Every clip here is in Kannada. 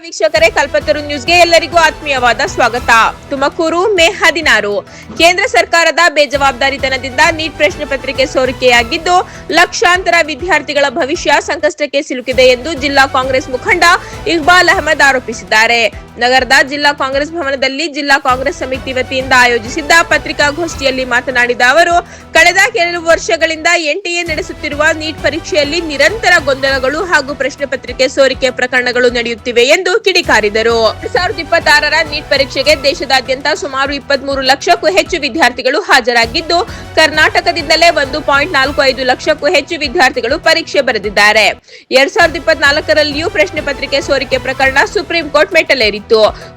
ವೀಕ್ಷಕರೇ, ಕಲ್ಪತರು ನ್ಯೂಸ್ಗೆ ಎಲ್ಲರಿಗೂ ಆತ್ಮೀಯವಾದ ಸ್ವಾಗತ. ತುಮಕೂರು ಮೇ 16 ಕೇಂದ್ರ ಸರ್ಕಾರದ ಬೇಜವಾಬ್ದಾರಿತನದಿಂದ ನೀಟ್ ಪ್ರಶ್ನೆ ಪತ್ರಿಕೆ ಸೋರಿಕೆಯಾಗಿದ್ದು ಲಕ್ಷಾಂತರ ವಿದ್ಯಾರ್ಥಿಗಳ ಭವಿಷ್ಯ ಸಂಕಷ್ಟಕ್ಕೆ ಸಿಲುಕಿದೆ ಎಂದು ಜಿಲ್ಲಾ ಕಾಂಗ್ರೆಸ್ ಮುಖಂಡ ಇಕ್ಬಾಲ್ ಅಹಮದ್ ಆರೋಪಿಸಿದ್ದಾರೆ. ನಗರದ ಜಿಲ್ಲಾ ಕಾಂಗ್ರೆಸ್ ಭವನದಲ್ಲಿ ಜಿಲ್ಲಾ ಕಾಂಗ್ರೆಸ್ ಸಮಿತಿ ವತಿಯಿಂದ ಆಯೋಜಿಸಿದ್ದ ಪತ್ರಿಕಾಗೋಷ್ಠಿಯಲ್ಲಿ ಮಾತನಾಡಿದ ಅವರು, ಕಳೆದ ಕೆಲವು ವರ್ಷಗಳಿಂದ ಎನ್ಟಿಎ ನಡೆಸುತ್ತಿರುವ ನೀಟ್ ಪರೀಕ್ಷೆಯಲ್ಲಿ ನಿರಂತರ ಗೊಂದಲಗಳು ಹಾಗೂ ಪ್ರಶ್ನೆ ಪತ್ರಿಕೆ ಸೋರಿಕೆ ಪ್ರಕರಣಗಳು ನಡೆಯುತ್ತಿವೆ ಎಂದು ಕಿಡಿಕಾರಿದರು. 2026ರ ನೀಟ್ ಪರೀಕ್ಷೆಗೆ ದೇಶದಾದ್ಯಂತ ಸುಮಾರು 23 ಲಕ್ಷಕ್ಕೂ ಹೆಚ್ಚು ವಿದ್ಯಾರ್ಥಿಗಳು ಹಾಜರಾಗಿದ್ದು, ಕರ್ನಾಟಕದಿಂದಲೇ 1.45 ಲಕ್ಷಕ್ಕೂ ಹೆಚ್ಚು ವಿದ್ಯಾರ್ಥಿಗಳು ಪರೀಕ್ಷೆ ಬರೆದಿದ್ದಾರೆ. 2024ರಲ್ಲಿಯೂ ಪ್ರಶ್ನೆ ಪತ್ರಿಕೆ ಸೋರಿಕೆ ಪ್ರಕರಣ ಸುಪ್ರೀಂ ಕೋರ್ಟ್ ಮೆಟ್ಟಲೇರಿತ್ತು.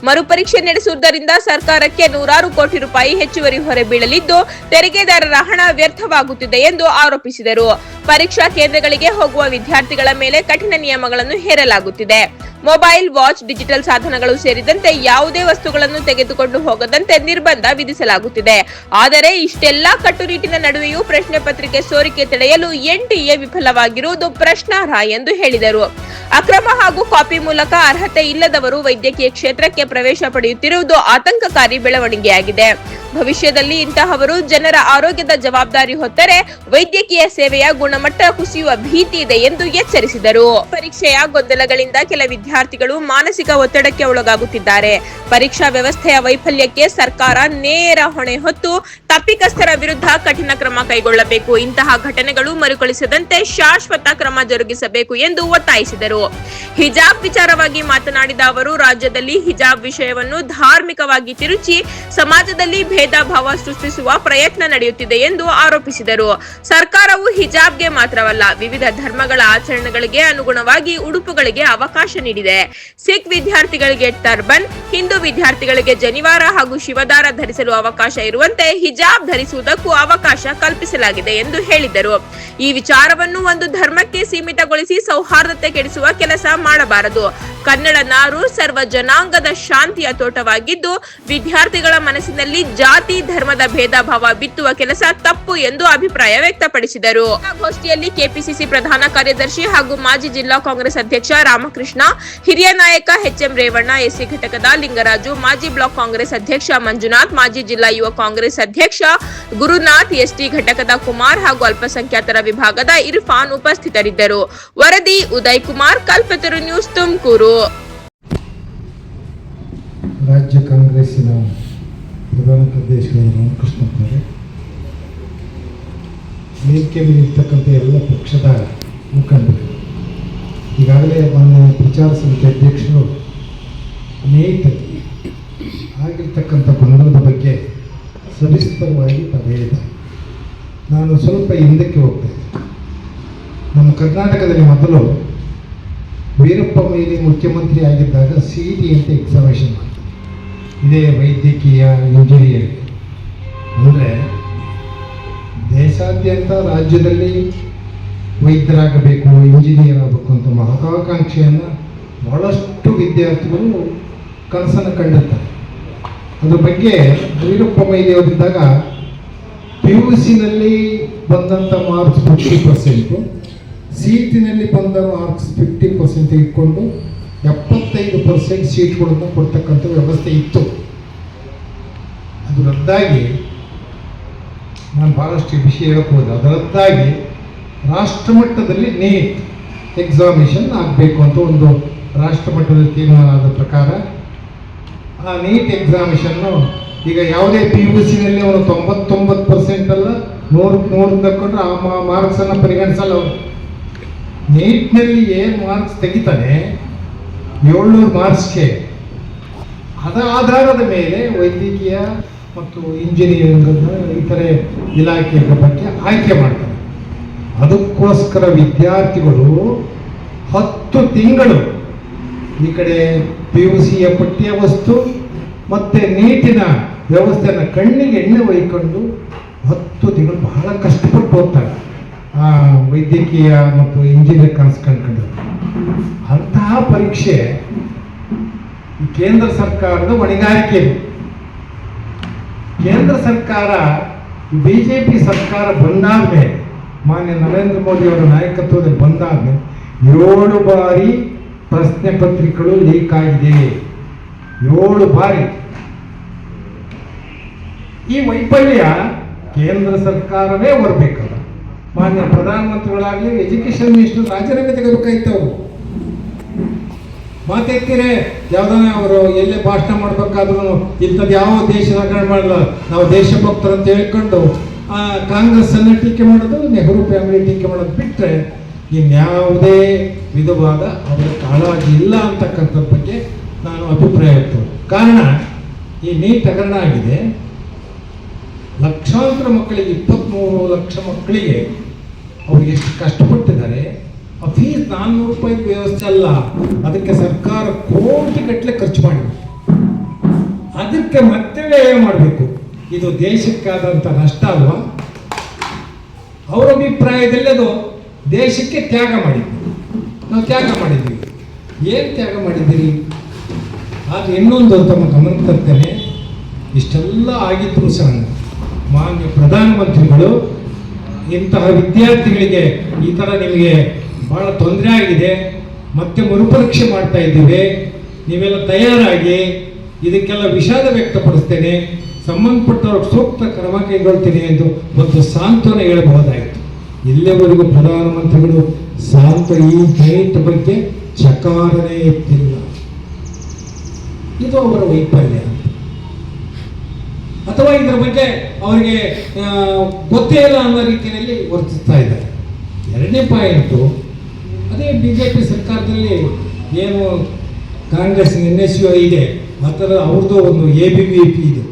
ಮರುಪರೀಕ್ಷೆ ನಡೆಸುವುದರಿಂದ ಸರ್ಕಾರಕ್ಕೆ ನೂರಾರು ಕೋಟಿ ರೂಪಾಯಿ ಹೆಚ್ಚುವರಿ ಹೊರೆ ಬೀಳಲಿದ್ದು, ತೆರಿಗೆದಾರರ ಹಣ ವ್ಯರ್ಥವಾಗುತ್ತಿದೆ ಎಂದು ಆರೋಪಿಸಿದರು. ಪರೀಕ್ಷಾ ಕೇಂದ್ರಗಳಿಗೆ ಹೋಗುವ ವಿದ್ಯಾರ್ಥಿಗಳ ಮೇಲೆ ಕಠಿಣ ನಿಯಮಗಳನ್ನು ಹೇರಲಾಗುತ್ತಿದೆ. ಮೊಬೈಲ್, ವಾಚ್, ಡಿಜಿಟಲ್ ಸಾಧನಗಳು ಸೇರಿದಂತೆ ಯಾವುದೇ ವಸ್ತುಗಳನ್ನು ತೆಗೆದುಕೊಂಡು ಹೋಗದಂತೆ ನಿರ್ಬಂಧ ವಿಧಿಸಲಾಗುತ್ತಿದೆ. ಆದರೆ ಇಷ್ಟೆಲ್ಲಾ ಕಟ್ಟುನಿಟ್ಟಿನ ನಡುವೆಯೂ ಪ್ರಶ್ನೆ ಪತ್ರಿಕೆ ಸೋರಿಕೆ ತಡೆಯಲು ಎನ್ಟಿಎ ವಿಫಲವಾಗಿರುವುದು ಪ್ರಶ್ನಾರ್ಹ ಎಂದು ಹೇಳಿದರು. ಅಕ್ರಮ ಹಾಗೂ ಕಾಪಿ ಮೂಲಕ ಅರ್ಹತೆ ಇಲ್ಲದವರು ವೈದ್ಯಕೀಯ ಕ್ಷೇತ್ರಕ್ಕೆ ಪ್ರವೇಶ ಪಡೆಯುತ್ತಿರುವುದು ಆತಂಕಕಾರಿ ಬೆಳವಣಿಗೆಯಾಗಿದೆ. ಭವಿಷ್ಯದಲ್ಲಿ ಇಂತಹವರು ಜನರ ಆರೋಗ್ಯದ ಜವಾಬ್ದಾರಿ ಹೊತ್ತರೆ ವೈದ್ಯಕೀಯ ಸೇವೆಯ ಗುಣಮಟ್ಟ ಕುಸಿಯುವ ಭೀತಿ ಇದೆ ಎಂದು ಎಚ್ಚರಿಸಿದರು. ಪರೀಕ್ಷೆಯ ಗೊಂದಲಗಳಿಂದ ಕೆಲ ವಿದ್ಯಾರ್ಥಿಗಳು ಮಾನಸಿಕ ಒತ್ತಡಕ್ಕೆ ಒಳಗಾಗುತ್ತಿದ್ದಾರೆ. ಪರೀಕ್ಷಾ ವ್ಯವಸ್ಥೆಯ ವೈಫಲ್ಯಕ್ಕೆ ಸರ್ಕಾರ ನೇರ ಹೊಣೆ ಹೊತ್ತು ತಪ್ಪಿತಸ್ಥರ ವಿರುದ್ಧ ಕಠಿಣ ಕ್ರಮ ಕೈಗೊಳ್ಳಬೇಕು. ಇಂತಹ ಘಟನೆಗಳು ಮರುಕಳಿಸದಂತೆ ಶಾಶ್ವತ ಕ್ರಮ ಜರುಗಿಸಬೇಕು ಎಂದು ಒತ್ತಾಯಿಸಿದರು. ಹಿಜಾಬ್ ವಿಚಾರವಾಗಿ ಮಾತನಾಡಿದ ಅವರು, ರಾಜ್ಯದಲ್ಲಿ ಹಿಜಾಬ್ ವಿಷಯವನ್ನು ಧಾರ್ಮಿಕವಾಗಿ ತಿರುಚಿ ಸಮಾಜದಲ್ಲಿ ಭೇದ ಭಾವ ಸೃಷ್ಟಿಸುವ ಪ್ರಯತ್ನ ನಡೆಯುತ್ತಿದೆ ಎಂದು ಆರೋಪಿಸಿದರು. ಸರ್ಕಾರವು ಹಿಜಾಬ್ಗೆ ಮಾತ್ರವಲ್ಲ, ವಿವಿಧ ಧರ್ಮಗಳ ಆಚರಣೆಗಳಿಗೆ ಅನುಗುಣವಾಗಿ ಉಡುಪುಗಳಿಗೆ ಅವಕಾಶ ನೀಡಿದೆ. ಸಿಖ್ ವಿದ್ಯಾರ್ಥಿಗಳಿಗೆ ಟರ್ಬನ್, ಹಿಂದೂ ವಿದ್ಯಾರ್ಥಿಗಳಿಗೆ ಜನಿವಾರ ಹಾಗೂ ಶಿವದಾರ ಧರಿಸಲು ಅವಕಾಶ ಇರುವಂತೆ ಹಿಜಾಬ್ ಧರಿಸುವುದಕ್ಕೂ ಅವಕಾಶ ಕಲ್ಪಿಸಲಾಗಿದೆ ಎಂದು ಹೇಳಿದರು. ಈ ವಿಚಾರವನ್ನು ಒಂದು ಧರ್ಮಕ್ಕೆ ಸೀಮಿತಗೊಳಿಸಿ ಸೌಹಾರ್ದತೆ ಕೆಡಿಸುವ ಕೆಲಸ ಮಾಡಬಾರದು. ಕನ್ನಡ ನಾಡು ಸರ್ವ ಜನಾಂಗದ ಶಾಂತಿಯ ತೋಟವಾಗಿದ್ದು, ವಿದ್ಯಾರ್ಥಿಗಳ ಮನಸ್ಸಿನಲ್ಲಿ ಜಾತಿ ಧರ್ಮದ ಭೇದ ಭಾವ ಬಿತ್ತುವ ಕೆಲಸ ತಪ್ಪು ಎಂದು ಅಭಿಪ್ರಾಯ ವ್ಯಕ್ತಪಡಿಸಿದರು. ಗೋಷ್ಠಿಯಲ್ಲಿ ಕೆಪಿಸಿಸಿ ಪ್ರಧಾನ ಕಾರ್ಯದರ್ಶಿ ಹಾಗೂ ಮಾಜಿ ಜಿಲ್ಲಾ ಕಾಂಗ್ರೆಸ್ ಅಧ್ಯಕ್ಷ ರಾಮಕೃಷ್ಣ, ಹಿರಿಯ ನಾಯಕ ಎಚ್ಎಂ ರೇವಣ್ಣ, ಎಸ್ಸಿ ಘಟಕದ ಲಿಂಗರಾಜು, ಮಾಜಿ ಬ್ಲಾಕ್ ಕಾಂಗ್ರೆಸ್ ಅಧ್ಯಕ್ಷ ಮಂಜುನಾಥ್, ಮಾಜಿ ಜಿಲ್ಲಾ ಯುವ ಕಾಂಗ್ರೆಸ್ ಅಧ್ಯಕ್ಷ ಗುರುನಾಥ್, ಎಸ್ಟಿ ಘಟಕದ ಕುಮಾರ್ ಹಾಗೂ ಅಲ್ಪಸಂಖ್ಯಾತರ ವಿಭಾಗದ ಇರ್ಫಾನ್ ಉಪಸ್ಥಿತರಿದ್ದರು. ವರದಿ ಉದಯ್ ಕುಮಾರ್, ಕಲ್ಪತರು ನ್ಯೂಸ್, ತುಮಕೂರು. ರಾಜ್ಯ ಕಾಂಗ್ರೆಸ್ಸಿನ ಪ್ರಧಾನ ಕಾರ್ಯದರ್ಶಿಗಳು ರಾಮಕೃಷ್ಣ ಅವರೇ, ವೇದಿಕೆ ಮೇಲೆ ಇರ್ತಕ್ಕಂಥ ಎಲ್ಲ ಪಕ್ಷದ ಮುಖಂಡರು, ಈಗಾಗಲೇ ಮಾನ್ಯ ಪ್ರಚಾರ ಸಮಿತಿ ಅಧ್ಯಕ್ಷರು ಅನೇಕ ಆಗಿರ್ತಕ್ಕಂಥ ಗೊಂದಲದ ಬಗ್ಗೆ ಸವಿಸ್ತರವಾಗಿ ಪಡೆಯಿದ್ದಾರೆ. ನಾನು ಸ್ವಲ್ಪ ಹಿಂದಕ್ಕೆ ಹೋಗ್ತೇನೆ. ನಮ್ಮ ಕರ್ನಾಟಕದಲ್ಲಿ ಮೊದಲು ವೀರಪ್ಪ ಮೊಯ್ಲಿ ಮುಖ್ಯಮಂತ್ರಿ ಆಗಿದ್ದಾಗ CET ಅಂತ ಎಕ್ಸಾಮಿನೇಷನ್ ಮಾಡ್ತಾರೆ. ಇದೇ ವೈದ್ಯಕೀಯ ಇಂಜಿನಿಯರಿಂಗ್ ಅಂದರೆ ದೇಶಾದ್ಯಂತ ರಾಜ್ಯದಲ್ಲಿ ವೈದ್ಯರಾಗಬೇಕು, ಇಂಜಿನಿಯರ್ ಆಗಬೇಕು ಅಂತ ಮಹತ್ವಾಕಾಂಕ್ಷೆಯನ್ನು ಬಹಳಷ್ಟು ವಿದ್ಯಾರ್ಥಿಗಳು ಕನಸನ್ನು ಕಂಡಿರ್ತಾರೆ. ಅದ್ರ ಬಗ್ಗೆ ವೀರಪ್ಪ ಮೊಯ್ಲಿ ಅವರಿದ್ದಾಗ PUCನಲ್ಲಿ ಬಂದಂಥ ಮಾರ್ಕ್ಸ್ 50%, CETನಲ್ಲಿ ಬಂದ ಮಾರ್ಕ್ಸ್ 50% ಇಟ್ಕೊಂಡು 75% ಸೀಟ್ಗಳನ್ನು ಕೊಡ್ತಕ್ಕಂಥ ವ್ಯವಸ್ಥೆ ಇತ್ತು. ಅದು ರದ್ದಾಗಿ, ನಾನು ಭಾಳಷ್ಟು ವಿಷಯ ಹೇಳಬಹುದು, ಅದು ರದ್ದಾಗಿ ರಾಷ್ಟ್ರಮಟ್ಟದಲ್ಲಿ ನೀಟ್ ಎಕ್ಸಾಮಿನೇಷನ್ ಆಗಬೇಕು ಅಂತ ಒಂದು ರಾಷ್ಟ್ರಮಟ್ಟದಲ್ಲಿ ತೀರ್ಮಾನ ಆದ ಪ್ರಕಾರ ಆ ನೀಟ್ ಎಕ್ಸಾಮಿನೇಷನ್ನು ಈಗ ಯಾವುದೇ PUCನಲ್ಲಿ ಅವನು 99% ಅಲ್ಲ 100 ತಕ್ಕೊಂಡ್ರೆ ಆ ಮಾರ್ಕ್ಸನ್ನು ಪರಿಗಣಿಸಲ್ಲ. ಅವರು ನೀಟ್ನಲ್ಲಿ ಏನು ಮಾರ್ಕ್ಸ್ ತೆಗಿತಾನೆ 700 ಮಾರ್ಕ್ಸ್ಗೆ, ಅದರ ಆಧಾರದ ಮೇಲೆ ವೈದ್ಯಕೀಯ ಮತ್ತು ಇಂಜಿನಿಯರಿಂಗ್ ಇತರೆ ಇಲಾಖೆಗಳ ಬಗ್ಗೆ ಆಯ್ಕೆ ಮಾಡ್ತಾರೆ. ಅದಕ್ಕೋಸ್ಕರ ವಿದ್ಯಾರ್ಥಿಗಳು 10 ತಿಂಗಳು ಈ ಕಡೆ PUCಯ ಪಠ್ಯ ವಸ್ತು ಮತ್ತು ನೀಟಿನ ವ್ಯವಸ್ಥೆಯನ್ನು ಕಣ್ಣಿಗೆ ಎಣ್ಣೆ ಒಯ್ಕೊಂಡು 10 ತಿಂಗಳು ಬಹಳ ಕಷ್ಟಪಟ್ಟು ಓದ್ತಾರೆ. ವೈದ್ಯಕೀಯ ಮತ್ತು ಇಂಜಿನಿಯರ್ ಕನಸು ಕಂಡುಕೊಂಡ್ರು. ಅಂತಹ ಪರೀಕ್ಷೆ ಕೇಂದ್ರ ಸರ್ಕಾರದ ಹೊಣೆಗಾರಿಕೆ. ಕೇಂದ್ರ ಸರ್ಕಾರ BJP ಸರ್ಕಾರ ಬಂದಾದ ಮೇಲೆ, ಮಾನ್ಯ ನರೇಂದ್ರ ಮೋದಿ ಅವರ ನಾಯಕತ್ವದಲ್ಲಿ ಬಂದಾದ ಮೇಲೆ 7 ಬಾರಿ ಪ್ರಶ್ನೆ ಪತ್ರಿಕೆಗಳು ಲೀಕ್ ಆಗಿದೆ 7 ಬಾರಿ. ಈ ವೈಫಲ್ಯ ಕೇಂದ್ರ ಸರ್ಕಾರವೇ ಹೊರಬೇಕಲ್ಲ. ಮಾನ್ಯ ಪ್ರಧಾನಮಂತ್ರಿಗಳಾಗಲಿ, ಎಜುಕೇಶನ್ ಮಿನಿಸ್ಟರ್ ರಾಜೀನಾಮೆ ತೆಗೆಬೇಕಾಯ್ತು. ಅವರು ಮಾತೆತ್ತಿರೆ ಯಾವ್ದಾನ ಅವರು ಎಲ್ಲೇ ಭಾಷಣ ಮಾಡ್ಬೇಕಾದ್ರೂ ಇಂಥದ್ದು ಯಾವ ದೇಶದ ಮಾಡಲ್ಲ, ನಾವು ದೇಶಭಕ್ತರು ಅಂತ ಹೇಳ್ಕೊಂಡು ಕಾಂಗ್ರೆಸ್ ಅನ್ನು ಟೀಕೆ ಮಾಡೋದು, ನೆಹರು ಫ್ಯಾಮಿಲಿ ಟೀಕೆ ಮಾಡೋದು ಬಿಟ್ಟರೆ ಇನ್ಯಾವುದೇ ವಿಧವಾದ ಅವರ ಕಾಳಜಿ ಇಲ್ಲ ಅಂತಕ್ಕಂಥದ್ರ ಬಗ್ಗೆ ನಾನು ಅಭಿಪ್ರಾಯ ಇರ್ತೇನೆ. ಕಾರಣ ಈ ನೀಟ್ ಹಗರಣ ಆಗಿದೆ. ಲಕ್ಷಾಂತರ ಮಕ್ಕಳಿಗೆ 23 ಲಕ್ಷ ಮಕ್ಕಳಿಗೆ ಅವ್ರು ಎಷ್ಟು ಕಷ್ಟಪಟ್ಟಿದ್ದಾರೆ. ಆ ಫೀಸ್ 400 ರೂಪಾಯಿ ವ್ಯವಸ್ಥೆ ಅಲ್ಲ, ಅದಕ್ಕೆ ಸರ್ಕಾರ ಕೋಟಿಗಟ್ಟಲೆ ಖರ್ಚು ಮಾಡಿದೆ. ಅದಕ್ಕೆ ಮತ್ತೆ ವ್ಯಯ ಮಾಡಬೇಕು. ಇದು ದೇಶಕ್ಕಾದಂಥ ನಷ್ಟ ಅಲ್ವಾ? ಅವರ ಅಭಿಪ್ರಾಯದಲ್ಲಿ ಅದು ದೇಶಕ್ಕೆ ತ್ಯಾಗ ಮಾಡಿದ್ವಿ. ನಾವು ತ್ಯಾಗ ಮಾಡಿದ್ವಿ. ಏನು ತ್ಯಾಗ ಮಾಡಿದ್ದೀರಿ? ಆದರೆ ಇನ್ನೊಂದು ತಮ್ಮ ಗಮನಕ್ಕೆ ತರ್ತೇನೆ. ಇಷ್ಟೆಲ್ಲ ಆಗಿದ್ರು ಸಹ ಮಾನ್ಯ ಪ್ರಧಾನಮಂತ್ರಿಗಳು ಇಂತಹ ವಿದ್ಯಾರ್ಥಿಗಳಿಗೆ ಈ ಥರ ನಿಮಗೆ ಭಾಳ ತೊಂದರೆ ಆಗಿದೆ, ಮತ್ತೆ ಮರುಪರೀಕ್ಷೆ ಮಾಡ್ತಾ ಇದ್ದೀವಿ, ನೀವೆಲ್ಲ ತಯಾರಾಗಿ, ಇದಕ್ಕೆಲ್ಲ ವಿಷಾದ ವ್ಯಕ್ತಪಡಿಸ್ತೇನೆ, ಸಂಬಂಧಪಟ್ಟವ್ರಿಗೆ ಸೂಕ್ತ ಕ್ರಮ ಕೈಗೊಳ್ತೀನಿ ಎಂದು ಒಂದು ಸಾಂತ್ವನ ಹೇಳಬಹುದಾಯಿತು. ಇಲ್ಲಿವರೆಗೂ ಪ್ರಧಾನಮಂತ್ರಿಗಳು ಈ ಗಣಿತ ಬಗ್ಗೆ ಚಕಾರನೇ ಎತ್ತಿಲ್ಲ. ಇದು ಅವರ ವೈಫಲ್ಯ ಅಥವಾ ಇದರ ಬಗ್ಗೆ ಅವರಿಗೆ ಗೊತ್ತೇ ಇಲ್ಲ ಅನ್ನೋ ರೀತಿಯಲ್ಲಿ ವರ್ತಿಸ್ತಾ ಇದ್ದಾರೆ. ಎರಡನೇ ಪಾಯಿಂಟು, ಅದೇ ಬಿಜೆಪಿ ಸರ್ಕಾರದಲ್ಲಿ ಏನು ಕಾಂಗ್ರೆಸ್ NSU ಇದೆ, ಆ ಥರ ಅವ್ರದ್ದು ಒಂದು ABVP ಇದೆ.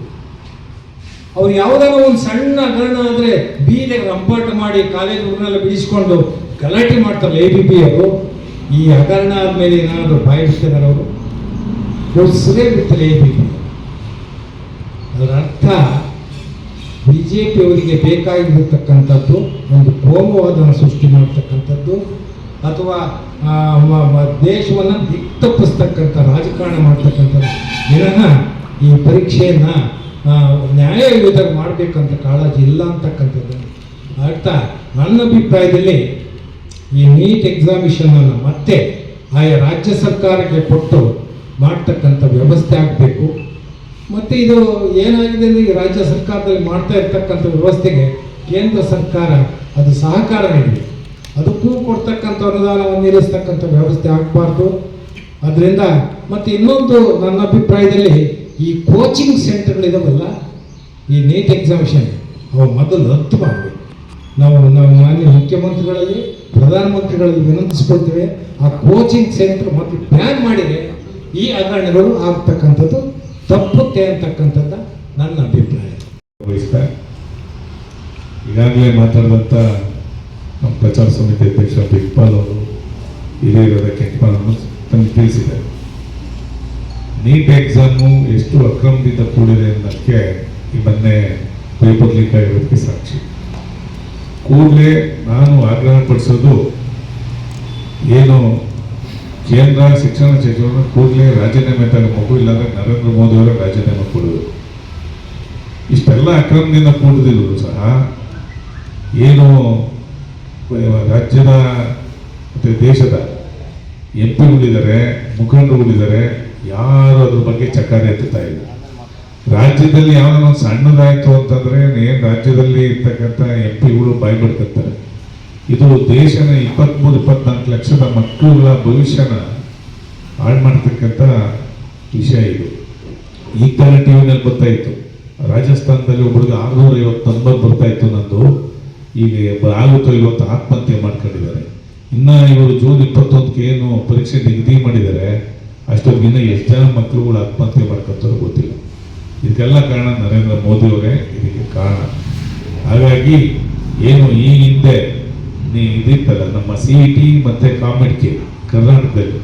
ಅವ್ರು ಯಾವುದಾದ್ರು ಒಂದು ಸಣ್ಣ ಹಗರಣ ಆದರೆ ಬೀದಿಗೆ ರಂಪಾಟ ಮಾಡಿ ಕಾಲೇಜ್ ಹುಡುಗನೆಲ್ಲ ಬಿಡಿಸ್ಕೊಂಡು ಗಲಾಟೆ ಮಾಡ್ತಾರಲ್ಲ ABP ಅವರು. ಈ ಹಗರಣ ಆದಮೇಲೆ ಏನಾದರೂ ಬಾಯಿ ಬಿಡ್ತಿದ್ದಾರೆ ಅವರು, ಕೊಡಿಸದೇ ಬಿಡ್ತಾರೆ ABP. ಅದರ ಅರ್ಥ BJP ಅವರಿಗೆ ಬೇಕಾಗಿರತಕ್ಕಂಥದ್ದು ಒಂದು ಕೋಮುವಾದನ ಸೃಷ್ಟಿ ಮಾಡ್ತಕ್ಕಂಥದ್ದು ಅಥವಾ ದೇಶವನ್ನು ದಿಕ್ತಪ್ಪಿಸ್ತಕ್ಕಂಥ ರಾಜಕಾರಣ ಮಾಡ್ತಕ್ಕಂಥದ್ದು. ವಿನಃ ಈ ಪರೀಕ್ಷೆಯನ್ನು ನ್ಯಾಯಯುತವಾಗಿ ಮಾಡಬೇಕಂತ ಕಾಳಜಿ ಇಲ್ಲ ಅಂತಕ್ಕಂಥದ್ದು. ಅರ್ಥ ನನ್ನ ಅಭಿಪ್ರಾಯದಲ್ಲಿ ಈ ನೀಟ್ ಎಕ್ಸಾಮಿಷನನ್ನು ಮತ್ತೆ ಆಯಾ ರಾಜ್ಯ ಸರ್ಕಾರಕ್ಕೆ ಕೊಟ್ಟು ಮಾಡ್ತಕ್ಕಂಥ ವ್ಯವಸ್ಥೆ ಆಗಬೇಕು. ಮತ್ತು ಇದು ಏನಾಗಿದೆ ಅಂದರೆ ಈ ರಾಜ್ಯ ಸರ್ಕಾರದಲ್ಲಿ ಮಾಡ್ತಾ ಇರ್ತಕ್ಕಂಥ ವ್ಯವಸ್ಥೆಗೆ ಕೇಂದ್ರ ಸರ್ಕಾರ ಅದು ಸಹಕಾರ ನೀಡಬೇಕು. ಅದಕ್ಕೂ ಕೊಡ್ತಕ್ಕಂಥ ಅನುದಾನವನ್ನು ನಿಲ್ಲಿಸ್ತಕ್ಕಂಥ ವ್ಯವಸ್ಥೆ ಆಗಬಾರ್ದು. ಅದರಿಂದ ಮತ್ತು ಇನ್ನೊಂದು ನನ್ನ ಅಭಿಪ್ರಾಯದಲ್ಲಿ ಈ ಕೋಚಿಂಗ್ ಸೆಂಟರ್ಗಳಿದಾವಲ್ಲ, ಈ ನೀಟ್ ಎಕ್ಸಾಮಿಷನ್ ಅವು ಮೊದಲು ರದ್ದು ಮಾಡಬೇಕು. ನಾವು ಮಾನ್ಯ ಮುಖ್ಯಮಂತ್ರಿಗಳಲ್ಲಿ, ಪ್ರಧಾನಮಂತ್ರಿಗಳಲ್ಲಿ ವಿನಂತಿಸ್ಕೊಳ್ತೇವೆ, ಆ ಕೋಚಿಂಗ್ ಸೆಂಟರ್ ಮೊದಲು ಬ್ಯಾನ್ ಮಾಡಿದರೆ ಈ ಹಗರಣಗಳು ಆಗ್ತಕ್ಕಂಥದ್ದು ತಪ್ಪುತ್ತೆ ಅಂತಕ್ಕಂಥದ್ದ ನನ್ನ ಅಭಿಪ್ರಾಯ. ಈಗಾಗಲೇ ಮಾತಾಡಿದಂಥ ನಮ್ಮ ಪ್ರಚಾರ ಸಮಿತಿ ಅಧ್ಯಕ್ಷ ಬಿಗ್ಪಾಲ್ ಅವರು ಹಿರಿಯರಾದ ಕೆಂಪನನ್ನು ತಮಗೆ ತಿಳಿಸಿದ್ದಾರೆ. ನೀಟ್ ಎಕ್ಸಾಮು ಎಷ್ಟು ಅಕ್ರಮದಿಂದ ಕೂಡಿದೆ ಅನ್ನೋಕ್ಕೆ ಈ ಮೊನ್ನೆ ಪೇಪರ್ ಲೀಕ್ ಆಗಿರೋದಕ್ಕೆ ಸಾಕ್ಷಿ. ಕೂಡಲೇ ನಾನು ಆಗ್ರಹ ಪಡಿಸೋದು ಏನು, ಕೇಂದ್ರ ಶಿಕ್ಷಣ ಸಚಿವರನ್ನು ಕೂಡಲೇ ರಾಜೀನಾಮೆ ತಗೋಬೇಕು, ಇಲ್ಲಾಂದ್ರೆ ನರೇಂದ್ರ ಮೋದಿ ಅವರ ರಾಜೀನಾಮೆ ಕೊಡೋದು. ಇಷ್ಟೆಲ್ಲ ಅಕ್ರಮದಿಂದ ಕೂಡಿದ್ರು ಸಹ ಏನು ರಾಜ್ಯದ ಮತ್ತು ದೇಶದ MP ಗಳಿದ್ದಾರೆ, ಮುಖಂಡರುಗಳಿದ್ದಾರೆ, ಯಾರು ಅದ್ರ ಬಗ್ಗೆ ಚಕಾರ ಎತ್ತುತ್ತಾ ಇಲ್ಲ. ರಾಜ್ಯದಲ್ಲಿ ಯಾವ್ದಾರ ಒಂದು ಸಣ್ಣದಾಯಿತು ಅಂತಂದ್ರೆ ಏನು ರಾಜ್ಯದಲ್ಲಿ ಇರ್ತಕ್ಕಂಥ MP ಬಾಯಿ ಬಿಡ್ತಿರ್ತಾರೆ. ಇದು ದೇಶನ 23-24 ಲಕ್ಷದ ಮಕ್ಕಳುಗಳ ಭವಿಷ್ಯನ ಹಾಳು ಮಾಡ್ತಕ್ಕಂಥ ವಿಷಯ. ಇದು ಈ ಥರ ಟಿವಿನಲ್ಲಿ ಬರ್ತಾ ಇತ್ತು. ರಾಜಸ್ಥಾನದಲ್ಲಿ ಒಬ್ಬರಿಗೆ 650 ನಂಬರ್ ಬರ್ತಾ ಇತ್ತು ನಂದು. ಈಗ ಆಗುತ್ತೋ ಇವತ್ತು ಆತ್ಮಹತ್ಯೆ ಮಾಡ್ಕೊಂಡಿದ್ದಾರೆ. ಇನ್ನು ಇವರು ಜೂನ್ 21ಕ್ಕೆ ಏನು ಪರೀಕ್ಷೆ ನಿಗದಿ ಮಾಡಿದ್ದಾರೆ, ಅಷ್ಟೊತ್ತಿಗಿನ್ನ ಎಷ್ಟು ಜನ ಮಕ್ಕಳುಗಳು ಆತ್ಮಹತ್ಯೆ ಮಾಡ್ಕೊತಾರೋ ಗೊತ್ತಿಲ್ಲ. ಇದಕ್ಕೆಲ್ಲ ಕಾರಣ ನರೇಂದ್ರ ಮೋದಿ ಅವರೇ ಇದಕ್ಕೆ ಕಾರಣ. ಹಾಗಾಗಿ ಏನು ಈ ಹಿಂದೆ ಇದಿತ್ತಲ್ಲ ನಮ್ಮ CET ಮತ್ತು COMEDK ಕರ್ನಾಟಕದಲ್ಲಿ,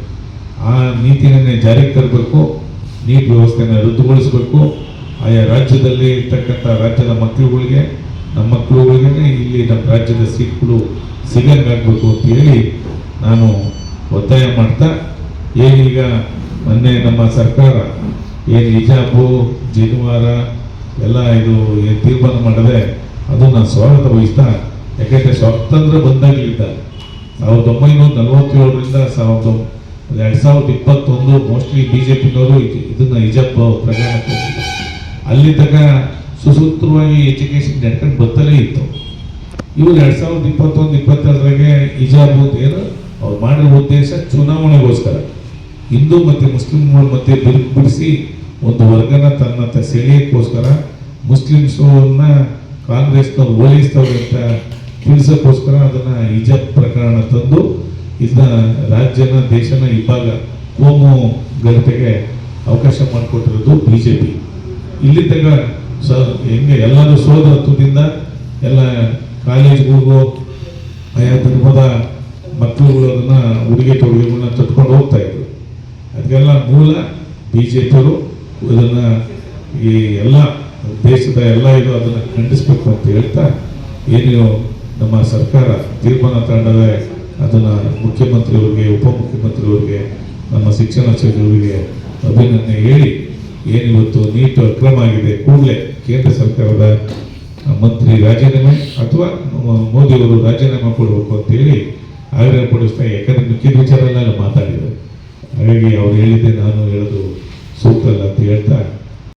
ಆ ನೀತಿಯನ್ನೇ ಜಾರಿಗೆ ತರಬೇಕು, ನೀಟ್ ವ್ಯವಸ್ಥೆನ ರದ್ದುಗೊಳಿಸಬೇಕು. ಆಯಾ ರಾಜ್ಯದಲ್ಲಿ ಇರ್ತಕ್ಕಂಥ ರಾಜ್ಯದ ಮಕ್ಕಳುಗಳಿಗೆ, ನಮ್ಮ ಮಕ್ಕಳುಗಳಿಗೆ ಇಲ್ಲಿ ನಮ್ಮ ರಾಜ್ಯದ ಸೀಟ್ಗಳು ಸಿಗಂಗಾಗಬೇಕು ಅಂತ ಹೇಳಿ ನಾನು ಒತ್ತಾಯ ಮಾಡ್ತಾ, ಏನೀಗ ಮೊನ್ನೆ ನಮ್ಮ ಸರ್ಕಾರ ಏನು ಹಿಜಾಬು ಜನಿವಾರ ಎಲ್ಲ ಇದು ತೀರ್ಮಾನ ಮಾಡಿದೆ, ಅದು ನಾನು ಸ್ವಾಗತ ವಹಿಸ್ತಾ. ಯಾಕೆಂದರೆ ಸ್ವಾತಂತ್ರ್ಯ ಬಂದಾಗಲಿದ್ದ 1947ರಿಂದ 2021 ಮೋಸ್ಟ್ಲಿ BJPನವರು ಇದನ್ನ ಹಿಜಾಬ್ ಪ್ರಕರಣಕ್ಕೆ ಹೋಗಿದ್ರು. ಅಲ್ಲಿ ತನಕ ಸುಸೂತ್ರವಾಗಿ ಎಜುಕೇಶನ್ ನಡ್ಕೊಂಡು ಬರ್ತಲೇ ಇತ್ತು. ಇವರು 2021-22 ಹಿಜಾಬ್ ಏನು ಅವ್ರು ಮಾಡಿರೋ ಉದ್ದೇಶ ಚುನಾವಣೆಗೋಸ್ಕರ ಹಿಂದೂ ಮತ್ತು ಮುಸ್ಲಿಂಗಳ ಮಧ್ಯೆ ಬಿರುಕು ಬಿಡಿಸಿ ಒಂದು ವರ್ಗನ ತನ್ನ ಸೆಳೆಯಕ್ಕೋಸ್ಕರ ಮುಸ್ಲಿಮ್ಸನ್ನ ಕಾಂಗ್ರೆಸ್ನವ್ರು ಓಲೈಸ್ತವ್ರು ಅಂತ ತಿಳಿಸೋಕ್ಕೋಸ್ಕರ ಅದನ್ನು ಹಿಜಾಬ್ ಪ್ರಕರಣ ತಂದು ಇದನ್ನ ರಾಜ್ಯನ ದೇಶನ ಇಬ್ಬಾಗ ಕೋಮು ಗಲಭೆಗೆ ಅವಕಾಶ ಮಾಡಿಕೊಟ್ಟಿರೋದು BJP. ಇಲ್ಲಿ ತನಕ ಹೆಂಗೆ ಎಲ್ಲರೂ ಸೋದರತ್ವದಿಂದ ಎಲ್ಲ ಕಾಲೇಜ್ಗಳಿಗೂ ಆಯಾ ಧರ್ಮದ ಮಕ್ಕಳುಗಳು ಅದನ್ನು ಉಡುಗೆ ತೊಡುಗೆಗಳನ್ನ ತಟ್ಕೊಂಡು ಹೋಗ್ತಾ ಇದ್ರು. ಅದಕ್ಕೆಲ್ಲ ಮೂಲ BJPಯವರು ಇದನ್ನು ಈ ಎಲ್ಲ ದೇಶದ ಎಲ್ಲ ಇದು ಅದನ್ನು ಖಂಡಿಸ್ಬೇಕು ಅಂತ ಹೇಳ್ತಾ ಏನು ನಮ್ಮ ಸರ್ಕಾರ ತೀರ್ಮಾನ ತಗೊಂಡರೆ ಅದನ್ನು ಮುಖ್ಯಮಂತ್ರಿಯವರಿಗೆ, ಉಪಮುಖ್ಯಮಂತ್ರಿಯವರಿಗೆ, ನಮ್ಮ ಶಿಕ್ಷಣ ಸಚಿವರಿಗೆ ಅಭಿನಂದನೆ ಹೇಳಿ ಏನಿವತ್ತು ನೀಟ್ ಅಕ್ರಮ ಆಗಿದೆ ಕೂಡಲೇ ಕೇಂದ್ರ ಸರ್ಕಾರದ ಮಂತ್ರಿ ರಾಜೀನಾಮೆ ಅಥವಾ ಮೋದಿಯವರು ರಾಜೀನಾಮೆ ಕೊಡಬೇಕು ಅಂತೇಳಿ ಆಗ್ರಹ ಪಡಿಸ್ತಾ, ಯಾಕಂದರೆ ಮಿಕ್ಕಿದ ವಿಚಾರ ಎಲ್ಲ ಮಾತಾಡಿದರು. ಹಾಗಾಗಿ ಅವ್ರು ಹೇಳಿದ್ದೆ ನಾನು ಹೇಳೋದು ಸೂಕ್ತ ಅಲ್ಲ ಅಂತ ಹೇಳ್ತಾ